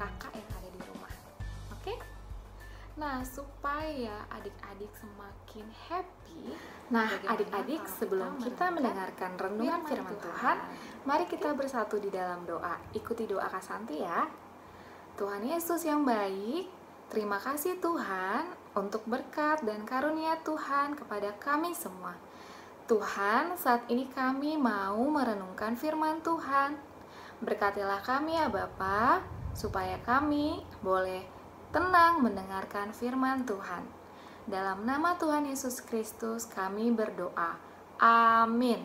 kakak yang ada di rumah. Oke? Nah, supaya adik-adik semakin happy. Nah, adik-adik, sebelum kita mendengarkan renungan firman Tuhan, mari kita bersatu di dalam doa. Ikuti doa Kak Santi ya. Tuhan Yesus yang baik, terima kasih Tuhan untuk berkat dan karunia Tuhan kepada kami semua. Tuhan, saat ini kami mau merenungkan firman Tuhan. Berkatilah kami ya Bapa, supaya kami boleh tenang mendengarkan firman Tuhan. Dalam nama Tuhan Yesus Kristus kami berdoa. Amin.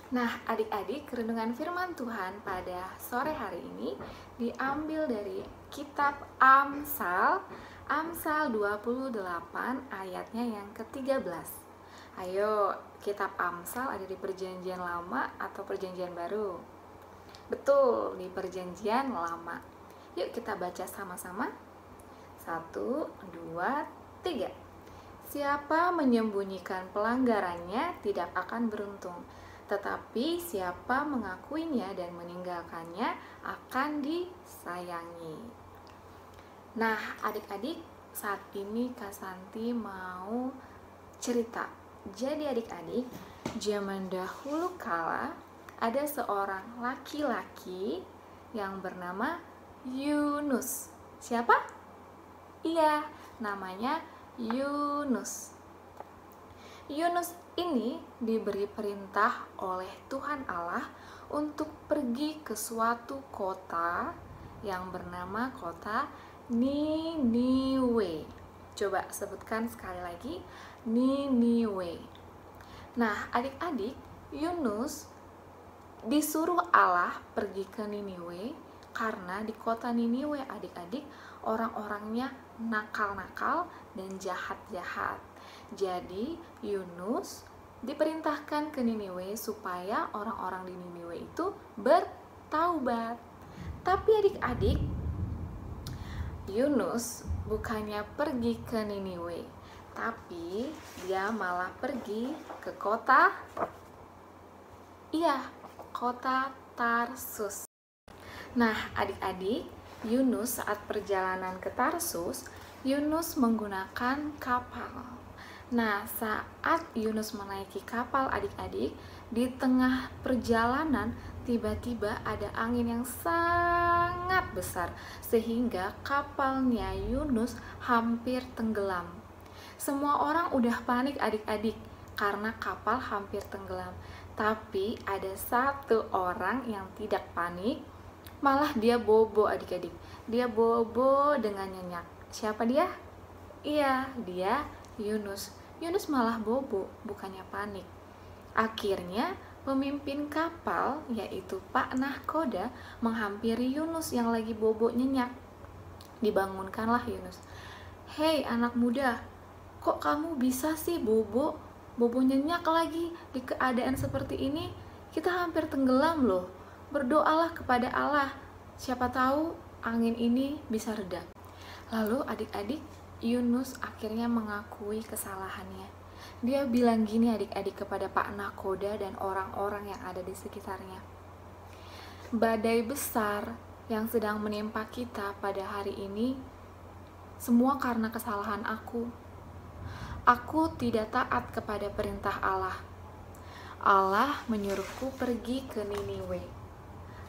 Nah, adik-adik, renungan firman Tuhan pada sore hari ini diambil dari kitab Amsal 28 ayatnya yang ke-13. Ayo, kitab Amsal ada di Perjanjian Lama atau Perjanjian Baru? Betul, di Perjanjian Lama. Yuk kita baca sama-sama. 1, 2, 3. Siapa menyembunyikan pelanggarannya tidak akan beruntung, tetapi siapa mengakuinya dan meninggalkannya akan disayangi. Nah, adik-adik, saat ini Kak Santi mau cerita. Jadi adik-adik, zaman dahulu kala ada seorang laki-laki yang bernama Yunus. Siapa? Iya, namanya Yunus. Yunus ini diberi perintah oleh Tuhan Allah untuk pergi ke suatu kota yang bernama kota Niniwe. Coba sebutkan sekali lagi, Niniwe. Nah, adik-adik, Yunus disuruh Allah pergi ke Niniwe karena di kota Niniwe adik-adik orang-orangnya nakal-nakal dan jahat-jahat. Jadi Yunus diperintahkan ke Niniwe supaya orang-orang di Niniwe itu bertaubat. Tapi adik-adik, Yunus bukannya pergi ke Niniwe, tapi dia malah pergi ke kota Tarsus. Nah, adik-adik, Yunus saat perjalanan ke Tarsus, Yunus menggunakan kapal. Nah, saat Yunus menaiki kapal adik-adik, di tengah perjalanan tiba-tiba ada angin yang sangat besar sehingga kapalnya Yunus hampir tenggelam. Semua orang udah panik adik-adik karena kapal hampir tenggelam. Tapi ada satu orang yang tidak panik, malah dia bobo adik-adik. Dia bobo dengan nyenyak. Siapa dia? Iya, dia Yunus. Yunus malah bobo, bukannya panik. Akhirnya pemimpin kapal yaitu Pak Nahkoda menghampiri Yunus yang lagi bobo nyenyak. Dibangunkanlah Yunus. Hei anak muda, kok kamu bisa sih bobo nyenyak lagi di keadaan seperti ini? Kita hampir tenggelam loh. Berdoalah kepada Allah, siapa tahu angin ini bisa reda. Lalu adik-adik, Yunus akhirnya mengakui kesalahannya. Dia bilang gini adik-adik kepada Pak Nahkoda dan orang-orang yang ada di sekitarnya. Badai besar yang sedang menimpa kita pada hari ini, semua karena kesalahan aku. Aku tidak taat kepada perintah Allah. Allah menyuruhku pergi ke Niniwe.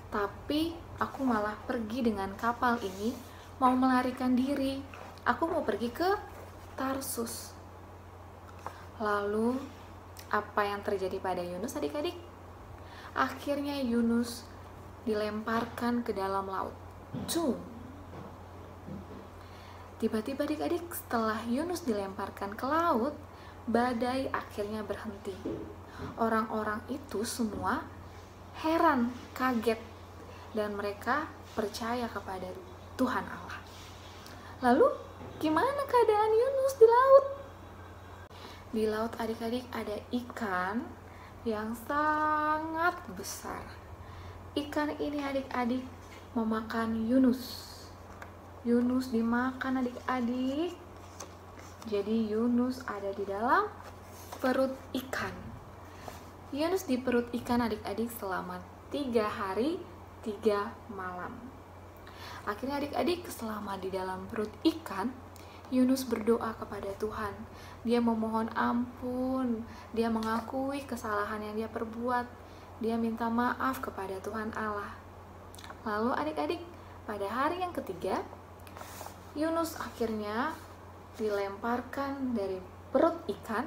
Tapi aku malah pergi dengan kapal ini mau melarikan diri. Aku mau pergi ke Tarsus. Lalu apa yang terjadi pada Yunus adik-adik? Akhirnya Yunus dilemparkan ke dalam laut. Tiba-tiba adik-adik, setelah Yunus dilemparkan ke laut, badai akhirnya berhenti. Orang-orang itu semua heran, kaget, dan mereka percaya kepada Tuhan Allah. Lalu gimana keadaan Yunus di laut? Di laut adik-adik ada ikan yang sangat besar. Ikan ini adik-adik memakan Yunus. Yunus dimakan adik-adik. Jadi Yunus ada di dalam perut ikan. Yunus di perut ikan adik-adik selama 3 hari 3 malam. Akhirnya adik-adik selama di dalam perut ikan, Yunus berdoa kepada Tuhan. Dia memohon ampun, dia mengakui kesalahan yang dia perbuat, dia minta maaf kepada Tuhan Allah. Lalu adik-adik, pada hari yang ketiga, Yunus akhirnya dilemparkan dari perut ikan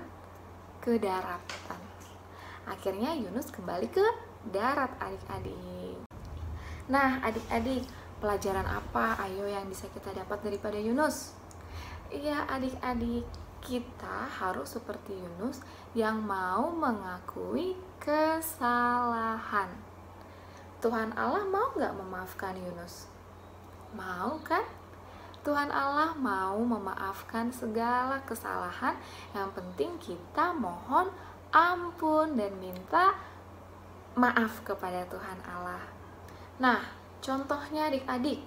ke daratan. Akhirnya Yunus kembali ke darat adik-adik. Nah adik-adik, pelajaran apa ayo yang bisa kita dapat daripada Yunus? Iya adik-adik, kita harus seperti Yunus yang mau mengakui kesalahan. Tuhan Allah mau gak memaafkan Yunus? Mau kan? Tuhan Allah mau memaafkan segala kesalahan. Yang penting kita mohon ampun dan minta maaf kepada Tuhan Allah. Nah, contohnya adik-adik,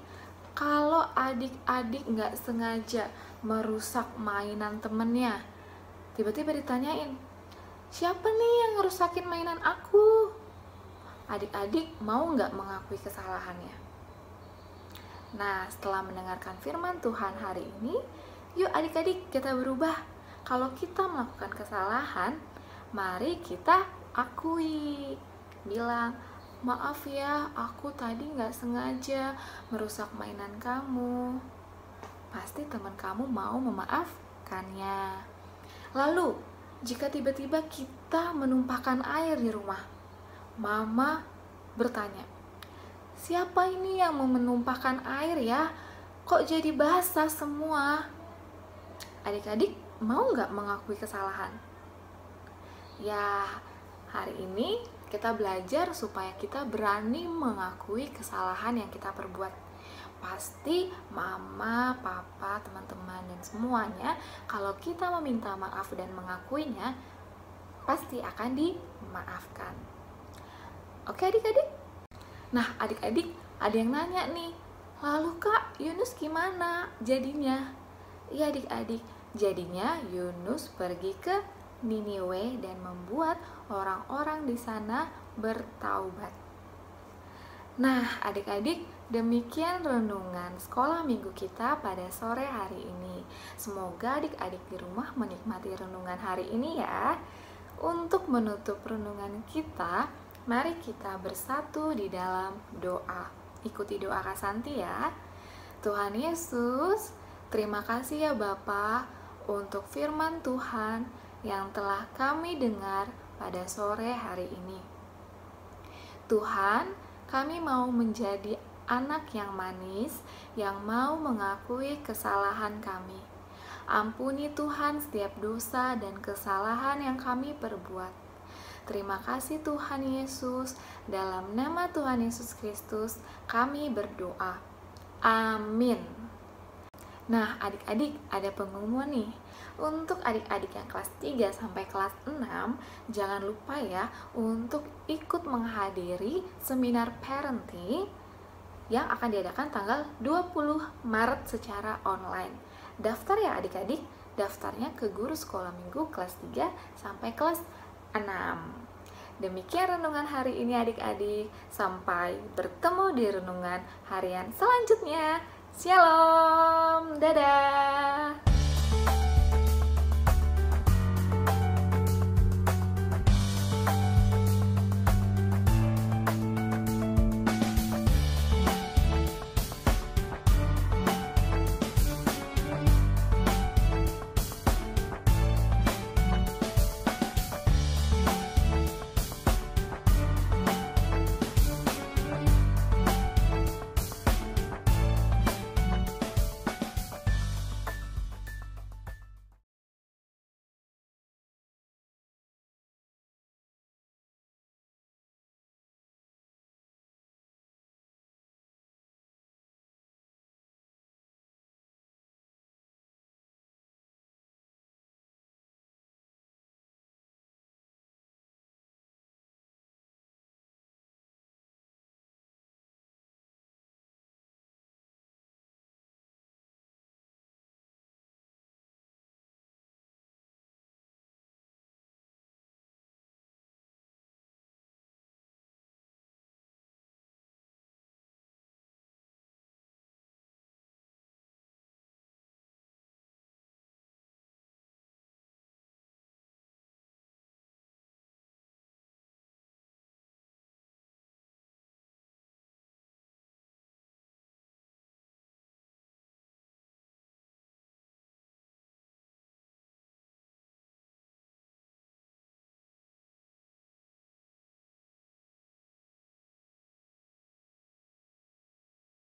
kalau adik-adik nggak sengaja merusak mainan temennya, tiba-tiba ditanyain, siapa nih yang ngerusakin mainan aku? Adik-adik mau nggak mengakui kesalahannya? Nah, setelah mendengarkan firman Tuhan hari ini, yuk adik-adik kita berubah. Kalau kita melakukan kesalahan, mari kita akui. Bilang, maaf ya, aku tadi nggak sengaja merusak mainan kamu. Pasti teman kamu mau memaafkannya. Lalu, jika tiba-tiba kita menumpahkan air di rumah, Mama bertanya, siapa ini yang mau menumpahkan air ya? Kok jadi basah semua? Adik-adik mau nggak mengakui kesalahan? Ya, hari ini kita belajar supaya kita berani mengakui kesalahan yang kita perbuat. Pasti mama, papa, teman-teman, dan semuanya, kalau kita meminta maaf dan mengakuinya, pasti akan dimaafkan. Oke adik-adik? Nah adik-adik, ada yang nanya nih, lalu Kak, Yunus gimana jadinya? Iya adik-adik, jadinya Yunus pergi ke Niniwe dan membuat orang-orang di sana bertaubat. Nah adik-adik, demikian renungan sekolah minggu kita pada sore hari ini. Semoga adik-adik di rumah menikmati renungan hari ini ya. Untuk menutup renungan kita, mari kita bersatu di dalam doa. Ikuti doa Kak Santi ya. Tuhan Yesus, terima kasih ya Bapa untuk firman Tuhan yang telah kami dengar pada sore hari ini. Tuhan, kami mau menjadi anak yang manis, yang mau mengakui kesalahan kami. Ampuni Tuhan setiap dosa dan kesalahan yang kami perbuat. Terima kasih Tuhan Yesus, dalam nama Tuhan Yesus Kristus kami berdoa. Amin. Nah adik-adik, ada pengumuman nih. Untuk adik-adik yang kelas 3 sampai kelas 6, jangan lupa ya untuk ikut menghadiri seminar parenting yang akan diadakan tanggal 20 Maret secara online. Daftar ya adik-adik, daftarnya ke guru sekolah minggu kelas 3 sampai kelas 6. Demikian renungan hari ini adik-adik. Sampai bertemu di renungan harian selanjutnya. Shalom, dadah.